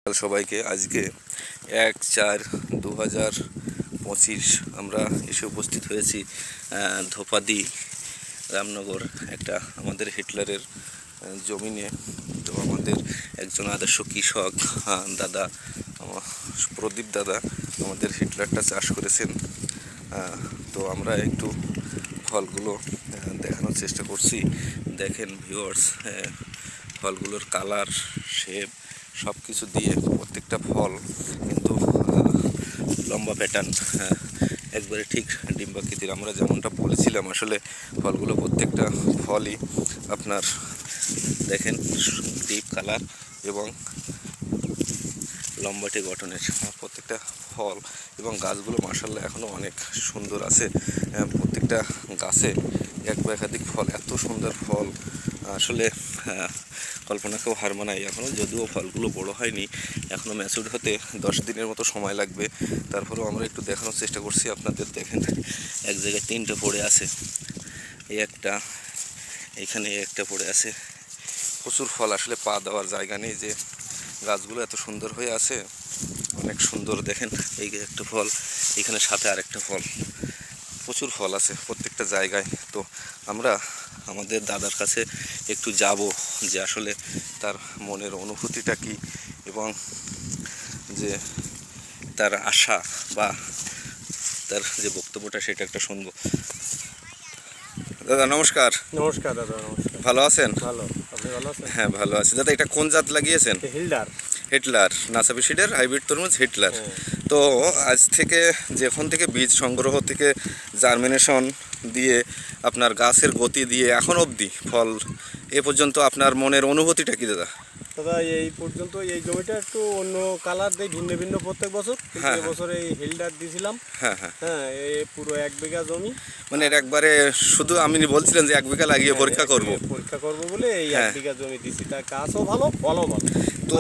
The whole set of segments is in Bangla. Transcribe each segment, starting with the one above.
সবাইকে আজকে 1/4/2025 আমরা এসে উপস্থিত হয়েছি ধোপাদি রামনগর একটা আমাদের হিটলারের জমিনে। তো আমাদের একজন আদর্শ কৃষক দাদা প্রদীপ দাদা আমাদের হিটলারটা চাষ করেছেন। তো আমরা একটু ফলগুলো দেখানোর চেষ্টা করছি। দেখেন ভিউয়ার্স, ফলগুলোর কালার, শেপ সব কিছু দিয়ে প্রত্যেকটা ফল কিন্তু লম্বা প্যাটার্ন, একবারে ঠিক ডিম্বাকৃতির। আমরা যেমনটা বলেছিলাম, আসলে ফলগুলো প্রত্যেকটা ফলই আপনার দেখেন ডিপ কালার এবং লম্বাটে গঠনের প্রত্যেকটা ফল। এবং গাছগুলো মাশাআল্লাহ এখনও অনেক সুন্দর আছে। প্রত্যেকটা গাছে এক বা একাধিক ফল, এত সুন্দর ফল আসলে কল্পনাকেও হার মানায়। এখনও যদিও ফলগুলো বড় হয়নি, এখনও ম্যাচিউর হতে 10 দিনের মতো সময় লাগবে। তারপরেও আমরা একটু দেখানোর চেষ্টা করছি আপনাদের। দেখেন এক জায়গায় 3টে পড়ে আছে, এই একটা, এইখানে একটা পড়ে আছে। প্রচুর ফল, আসলে পা দেওয়ার জায়গা নেই, যে গাছগুলো এত সুন্দর হয়ে আছে, অনেক সুন্দর। দেখেন এই একটা ফল, এখানে সাথে আরেকটা ফল, প্রচুর ফল আছে প্রত্যেকটা জায়গায়। তো আমরা আমাদের দাদার কাছে একটু যাব, যে আসলে তার মনের অনুভূতিটা কি এবং যে তার আশা বা তার যে বক্তব্যটা সেটা একটা শুনবো। দাদা নমস্কার। নমস্কার দাদা, নমস্কার। ভালো আছেন? ভালো, আপনি ভালো আছেন? হ্যাঁ ভালো আছি দাদা। এটা কোন জাত লাগিয়েছেন? হিটলার নাসাবি সিডের হাইব্রিড তরমুজ হিটলার। তো আজ থেকে যখন থেকে বীজ সংগ্রহ থেকে জার্মিনেশন দিয়ে আপনার গাছের গতি দিয়ে এখন অবধি ফল এ পর্যন্ত আপনার মনের অনুভূতিটা কি দাদা? দাদা এই পর্যন্ত এই জমিটা একটু অন্য কালার দেয়, ভিন্ন ভিন্ন প্রত্যেক বছর। হ্যাঁ, এবছর এই হিলডার দিয়েছিলাম। হ্যাঁ হ্যাঁ হ্যাঁ, এই পুরো 1 বিঘা জমি। মানে এর একবারে শুধু আমি বলছিলেন যে 1 বিঘা লাগিয়ে পরীক্ষা করব বলে এই 1 বিঘা জমি দিছি। তার গাছও ভালো, ফলও ভালো। তো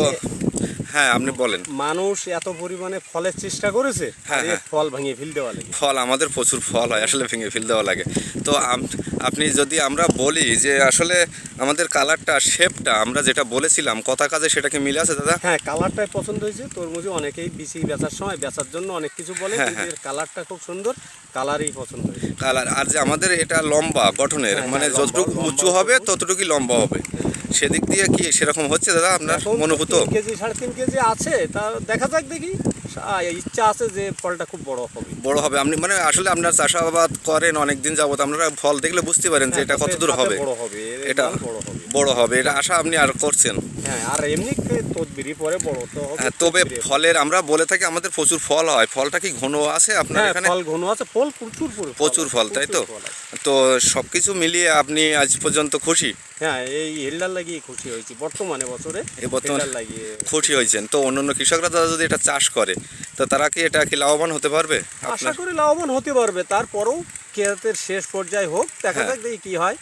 হ্যাঁ আপনি বলেন। মানুষ এত পরিমাণে ফলের চেষ্টা করেছে, হ্যাঁ, ফল ভেঙে ফেল দেওয়া লাগে। ফল আমাদের প্রচুর ফল হয়, আসলে ভেঙে ফেল দেওয়া লাগে। তো আপনি যদি আমরা বলি যে আসলে আমাদের কালারটা, শেপটা আমরা যেটা বলেছিলাম কথা কাজে সেটা কি মিলে আছে দাদা? হ্যাঁ, কালারটাই পছন্দ হয়েছে। তরমুজে অনেকেই বিচি বেচার সময় বেচার জন্য অনেক কিছু বলে, কিন্তু এর কালারটা খুব সুন্দর, কালারই পছন্দ হয়েছে। কালার আর যে আমাদের এটা লম্বা গঠনের, মানে যতটুকু উঁচু হবে ততটুকুই লম্বা হবে। সেদিক দিয়ে কি সেরকম হচ্ছে দাদা আপনার অনুভূত? 3 কেজি 3.5 কেজি আছে, তা দেখা যাক, দেখি। ইচ্ছা আছে যে ফলটা খুব বড় হবে। আপনি মানে আসলে আপনার চাষাবাদ করেন অনেক দিন যাবত, আপনারা ফল দেখলে বুঝতে পারেন যে এটা কত দূর হবে, এটা বড় হবে, এটা আশা আপনি আর করছেন। হ্যাঁ, আর এমনি তদবিরি পরে বড় তো হবে। তবে ফলের আমরা বলে থাকি আমাদের প্রচুর ফল হয়। ফলটা কি ঘন আছে আপনার এখানে? ফল ঘন আছে, ফল প্রচুর ফল, তাই তো? তো সবকিছু মিলিয়ে আপনি আজ পর্যন্ত খুশি? হ্যাঁ, এই হিলডার লাগিয়ে খুশি হয়েছি। বর্তমানে লাগিয়ে খুশি হয়েছেন। তো অন্যান্য কৃষকরা তারা যদি এটা চাষ করে, তো তারা কি এটা কি লাভবান হতে পারবে? আশা করি লাভবান হতে পারবে। তারপরেও ক্ষেতের শেষ পর্যায়ে হোক, দেখা যাক দেখি কি হয়।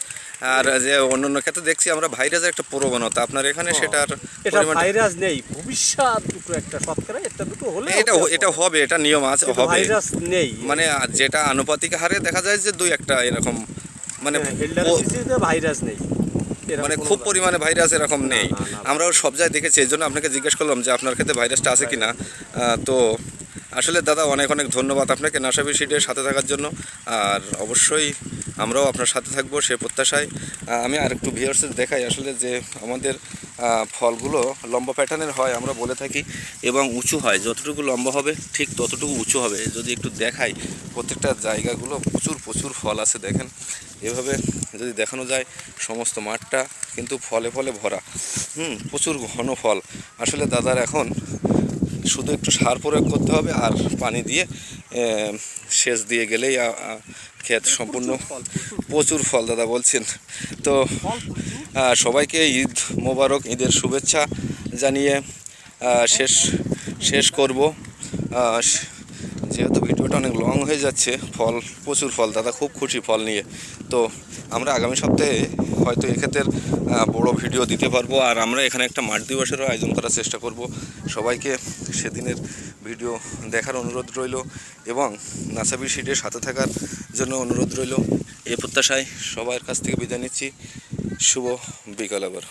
আর যে অন্যান্য ক্ষেত্রে দেখছি আমরা ভাইরাসের একটা প্রবণতা, আপনার এখানে সেটার এটা ভাইরাস নেই। ভবিষ্যৎ দুটো, একটা শতকরা একটা দুটো হলে এটা হবে, এটা নিয়ম আছে, হবে। ভাইরাস নেই, মানে যেটা আনুপাতিক হারে দেখা যায় যে 2-1টা এরকম, মানে ভাইরাস নেই, মানে খুব পরিমাণে ভাইরাস এরকম নেই। আমরাও সব জায়গায় দেখেছি, এই জন্য আপনাকে জিজ্ঞেস করলাম যে আপনার ক্ষেত্রে ভাইরাসটা আছে কিনা। তো আসলে দাদা অনেক অনেক ধন্যবাদ আপনাকে নাসাবি সিডের সাথে থাকার জন্য। আর অবশ্যই আমরাও আপনার সাথে থাকবো সে প্রত্যাশায়। আমি আর একটু ভিউয়ার্সদের দেখাই আসলে যে আমাদের ফলগুলো লম্বা প্যাটার্নের হয় আমরা বলে থাকি, এবং উঁচু হয়। যতটুকু লম্বা হবে ঠিক ততটুকু উঁচু হবে। যদি একটু দেখাই প্রত্যেকটা জায়গাগুলো প্রচুর ফল আছে। দেখেন এভাবে যদি দেখানো যায়, সমস্ত মাঠটা কিন্তু ফলে ভরা। প্রচুর ঘন ফল। আসলে দাদার এখন শুধু একটু সার প্রয়োগ করতে হবে আর পানি দিয়ে সেচ দিয়ে গেলেই ক্ষেত সম্পূর্ণ। প্রচুর ফল দাদা বলছেন। তো সবাইকে ঈদ মোবারক, ঈদের শুভেচ্ছা জানিয়ে শেষ করব। যেহেতু ভিডিওটা অনেক লং হয়ে যাচ্ছে, প্রচুর ফল, দাদা খুব খুশি ফল নিয়ে। তো আমরা আগামী সপ্তাহে হয়তো এক্ষেত্রে বড় ভিডিও দিতে পারবো। আর আমরা এখানে একটা মাঠ দিবসেরও আয়োজন করার চেষ্টা করব। সবাইকে সেদিনের ভিডিও দেখার অনুরোধ রইল এবং নাসাবি সিডের সাথে থাকার জন্য অনুরোধ রইল। এই প্রত্যাশায় সবার কাছ থেকে বিদায় নিচ্ছি। শুভ বিকাল আবার।